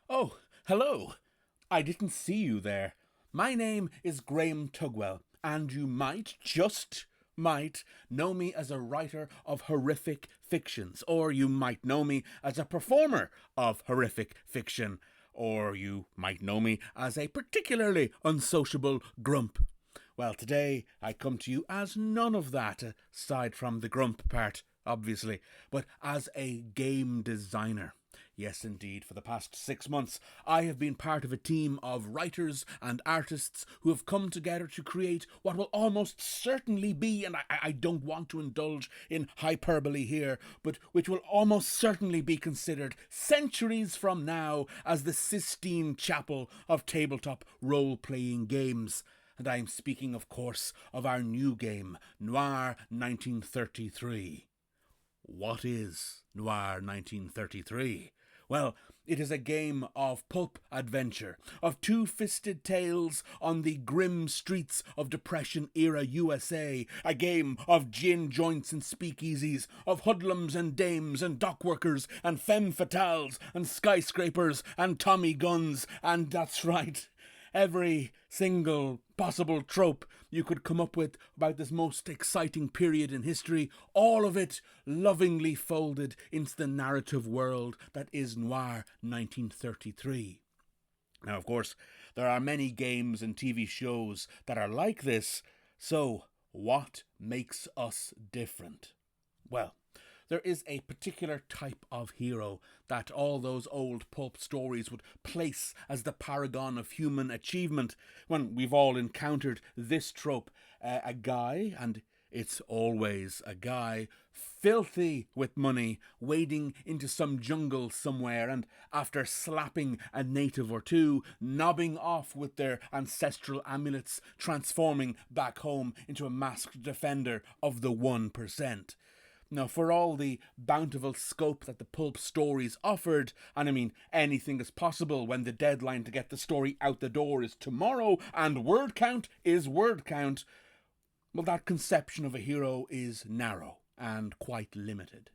Oh, hello. I didn't see you there. My name is Graham Tugwell, and you might know me as a writer of horrific fictions, or you might know me as a performer of horrific fiction, or you might know me as a particularly unsociable grump. Well, today I come to you as none of that, aside from the grump part, obviously, but as a game designer. Yes, indeed, for the past 6 months, I have been part of a team of writers and artists who have come together to create what will almost certainly be, and I don't want to indulge in hyperbole here, but which will almost certainly be considered centuries from now as the Sistine Chapel of tabletop role playing games. And I am speaking, of course, of our new game, Noir 1933. What is Noir 1933? Well, it is a game of pulp adventure, of two-fisted tales on the grim streets of Depression-era USA, a game of gin joints and speakeasies, of hoodlums and dames and dockworkers and femme fatales and skyscrapers and Tommy guns, and that's right, every single possible trope you could come up with about this most exciting period in history, all of it lovingly folded into the narrative world that is Noir 1933. Now, of course, there are many games and TV shows that are like this, so what makes us different? Well, there is a particular type of hero that all those old pulp stories would place as the paragon of human achievement. When we've all encountered this trope, a guy, and it's always a guy, filthy with money, wading into some jungle somewhere, and after slapping a native or two, nobbing off with their ancestral amulets, transforming back home into a masked defender of the 1%. Now, for all the bountiful scope that the pulp stories offered, and I mean, anything is possible when the deadline to get the story out the door is tomorrow, and word count is word count, well, that conception of a hero is narrow and quite limited.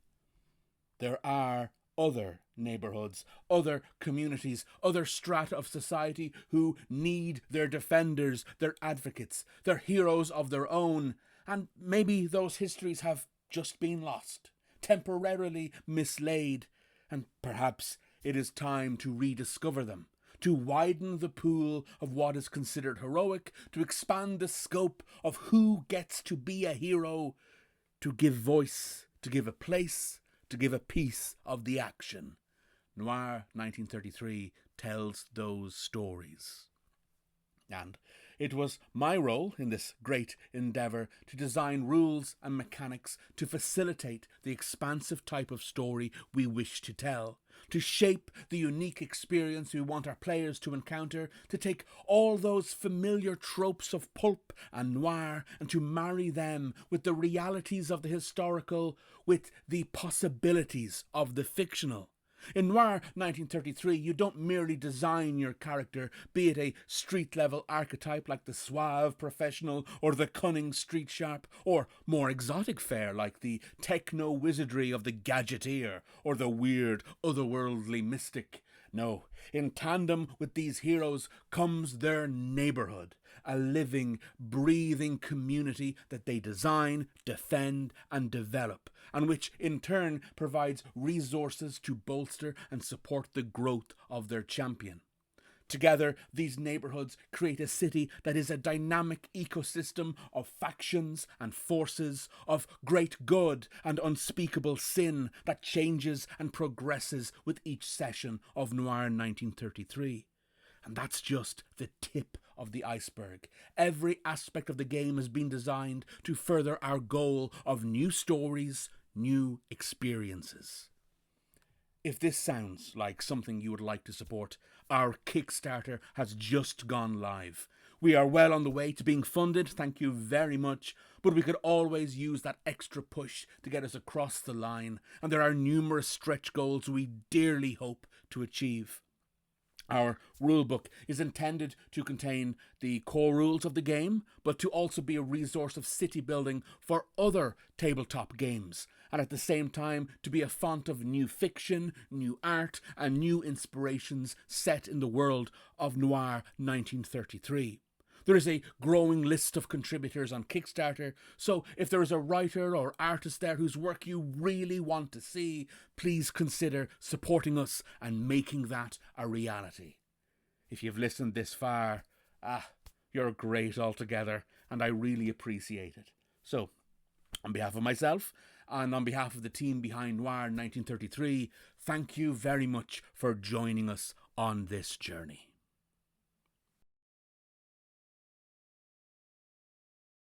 There are other neighbourhoods, other communities, other strata of society who need their defenders, their advocates, their heroes of their own, and maybe those histories have just been lost, temporarily mislaid, and perhaps it is time to rediscover them, to widen the pool of what is considered heroic, to expand the scope of who gets to be a hero, to give voice, to give a place, to give a piece of the action. Noir 1933 tells those stories. And it was my role in this great endeavour to design rules and mechanics to facilitate the expansive type of story we wish to tell, to shape the unique experience we want our players to encounter, to take all those familiar tropes of pulp and noir and to marry them with the realities of the historical, with the possibilities of the fictional. In Noir 1933, you don't merely design your character, be it a street-level archetype like the suave professional or the cunning street sharp, or more exotic fare like the techno-wizardry of the gadgeteer or the weird, otherworldly mystic. No, in tandem with these heroes comes their neighbourhood, a living, breathing community that they design, defend, and develop, and which in turn provides resources to bolster and support the growth of their champion. Together, these neighbourhoods create a city that is a dynamic ecosystem of factions and forces, of great good and unspeakable sin that changes and progresses with each session of Noir 1933. And that's just the tip of the iceberg. Every aspect of the game has been designed to further our goal of new stories, new experiences. If this sounds like something you would like to support, our Kickstarter has just gone live. We are well on the way to being funded, thank you very much, but we could always use that extra push to get us across the line, and there are numerous stretch goals we dearly hope to achieve. Our rulebook is intended to contain the core rules of the game, but to also be a resource of city building for other tabletop games. and at the same time to be a font of new fiction, new art, and new inspirations set in the world of Noir 1933. There is a growing list of contributors on Kickstarter, so if there is a writer or artist there whose work you really want to see, please consider supporting us and making that a reality. If you've listened this far, you're great altogether, and I really appreciate it. So, on behalf of myself, and on behalf of the team behind Noir 1933, thank you very much for joining us on this journey.